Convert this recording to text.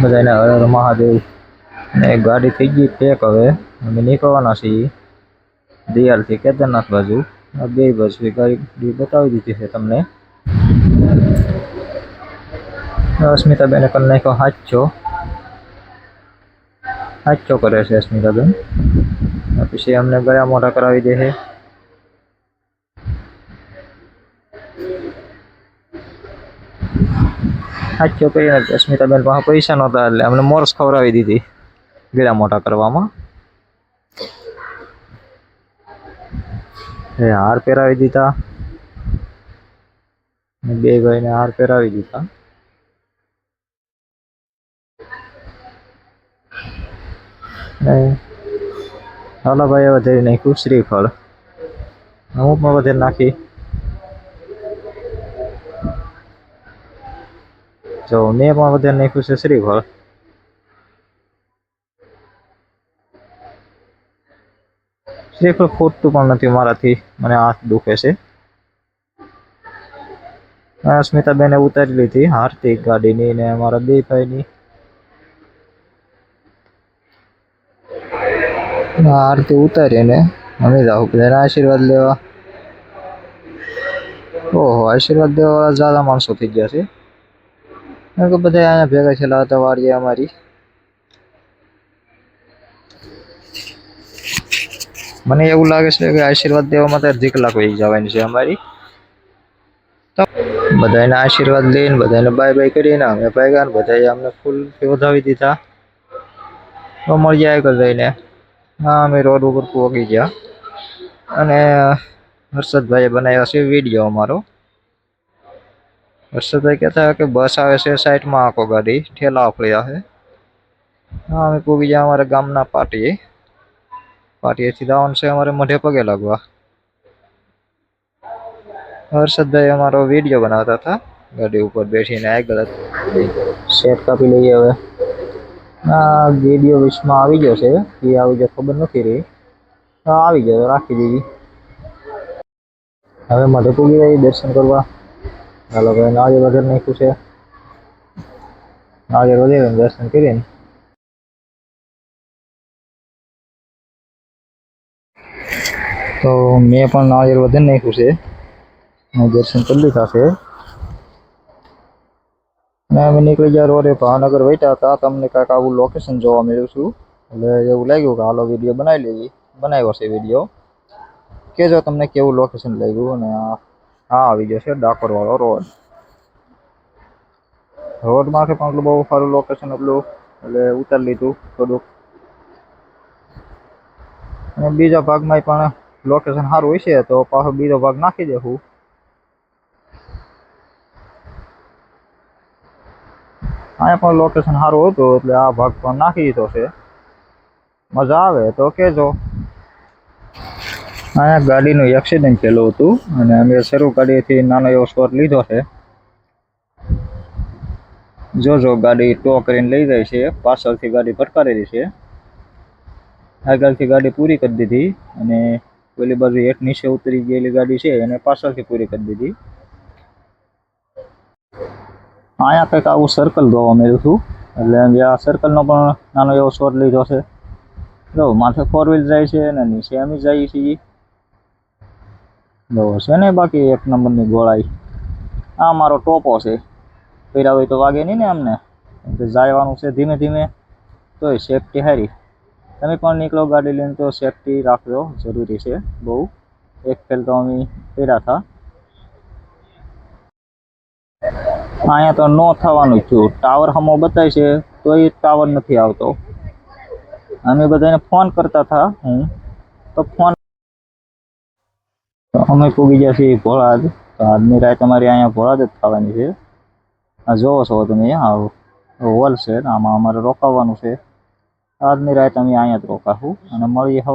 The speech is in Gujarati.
બધાને હર હર મહાદેવ. ને ગાડી થઈ ગઈ પેક. હવે અમે નીકળવાના છીએ દિયાલથી કેદારનાથ બાજુ. આ બે બાજુ ગાડી બતાવી દીધી છે તમને. અસ્મિતાબેને કરી નાખ્યો હાચો. હાચો કરે છે અસ્મિતાબેન. પછી અમને ગળા મોઢા કરાવી દે છે. હાચો કરીને અસ્મિતાબેન પાસે પૈસા નહોતા એટલે અમને મોરસ ખવડાવી દીધી ગળા મોઢા કરવામાં. એ હાર પહેરાવી દીધા. બે ભાઈને હાર પહેરાવી દીધા. હાલો ભાઈ વધારી નાખ્યું શ્રીફળ. હું પણ વધારી નાખી. જો મેં પણ વધારી નાખ્યું છે શ્રીફળ. શ્રીફળ ખૂટતું પણ નથી મારાથી. મને હાથ દુખે છે. અસ્મિતાબેને ઉતારી લીધી હાર્દિક ગાડીની ને અમારા બે ભાઈની. આરતી ઉતારીને અમે જાવ બધાના આશીર્વાદ લેવા. ઓહો, આશીર્વાદ દેવા જ્યાદા માણસો થઈ ગયા છે. બધા અહીંયા ભેગા છેલ્લા હતા વાડીએ અમારી. મને એવું લાગે છે કે આશીર્વાદ દેવામાં તો અડધી કલાક વહી જવાની છે અમારી. બધાના આશીર્વાદ લઈને બધાને બાય બાય કરીને અમે ભાગ્યા. બધાએ અમને ફૂલ વધાવી દીધા. તો મળી જાય આગળ જઈને. હા, અમે રોડ ઉપર પહોંચી ગયા અને હર્ષદભાઈએ બનાવ્યો છે વિડીયો અમારો. હર્ષદભાઈ કહેતા કે બસ આવે છે સાઈડમાં આખો ગાડી ઠેલા પડ્યા છે. હા, અમે પહોંચી ગયા અમારા ગામના પાટીએ. પાટીએથી જવાનું છે અમારે મોઢે પગે લાગવા. હર્ષદભાઈ અમારો વિડીયો બનાવતા હતા ગાડી ઉપર બેસીને. આગળ સેટ કાપી લઈએ હવે. આ વિડીયો વિશમાં આવી ગયો છે. એ આવી ગયો ખબર નથી રહી. આવી ગયો રાખી દીધી. હવે મોઢે પૂગી રહી દર્શન કરવા. હાલો ભાઈ નાળિયેર વધારી નાખ્યું છે. નાળિયેર વધારીને દર્શન કરીને તો મેં પણ નાળિયેર વધારી નાખ્યું છે. દર્શન કરી લીધા છે. ને અમે નીકળી ગયા રોડે ભાવનગર વચ્યા હતા. તમને કાંઈક આવું લોકેશન જોવા મળ્યું છું એટલે એવું લાગ્યું કે હાલો વિડીયો બનાવી લઈએ. બનાવ્યો છે વિડીયો. કહેજો તમને કેવું લોકેશન લાગ્યું. અને આ આવી ગયો છે ડાકોર વાળો રોડ. રોડમાંથી પણ એટલું બહુ સારું લોકેશન એટલું એટલે ઉતારી લીધું થોડુંક. અને બીજા ભાગમાં પણ લોકેશન સારું હોય છે તો પાછો બીજો ભાગ નાખી દેવું. અહીંયા પણ લોકેશન સારું હતું એટલે આ ભાગ પણ નાખી દીધો છે. મજા આવે તો કહેજો. અહીંયા ગાડીનું એક્સિડન્ટ થયેલું હતું અને અમે શરૂ ગાડીથી નાનો એવો શોટ લીધો છે. જો ગાડી ટો કરીને લઈ જાય છે. પાછળથી ગાડી ભટકારેલી છે. આગળથી ગાડી પૂરી કરી દીધી અને પેલી બાજુ એક નીચે ઉતરી ગયેલી ગાડી છે એને પાછળથી પૂરી કરી દીધી. અહીંયા કંઈક આવું સર્કલ જોવા મળ્યું હતું એટલે આ સર્કલનો પણ નાનો એવો શોટ લીધો છે. જો માથે 4 વ્હીલ જાય છે અને નીચે અમે જઈએ છીએ. જો છે ને બાકી એક નંબરની ગોળાઈ. આ મારો ટોપો છે. પહેર્યા હોય તો વાગે નહીં ને અમને. જવાનું છે ધીમે ધીમે તોય સેફટી સારી. તમે પણ નીકળો ગાડી લઈને તો સેફટી રાખજો જરૂરી છે બહુ. એક ફેલ તો અમે પહેર્યા હતા. અહીંયા તો નો થવાનું થયું. ટાવર હમો બતાય છે તોય ટાવર નથી આવતો. અમે બધાને ફોન કરતા હતા તો ફોન. અમે પૂગી ગયા છીએ ભોળાદ. તો આજની રાત અમારી અહીંયા ભોળાદ જ થવાની છે. આ જોવો છો તમે હોલ છે આમાં અમારે રોકાવાનું છે. આજની રાત અમે અહીંયા જ રોકાશું અને મળીએ સવારે.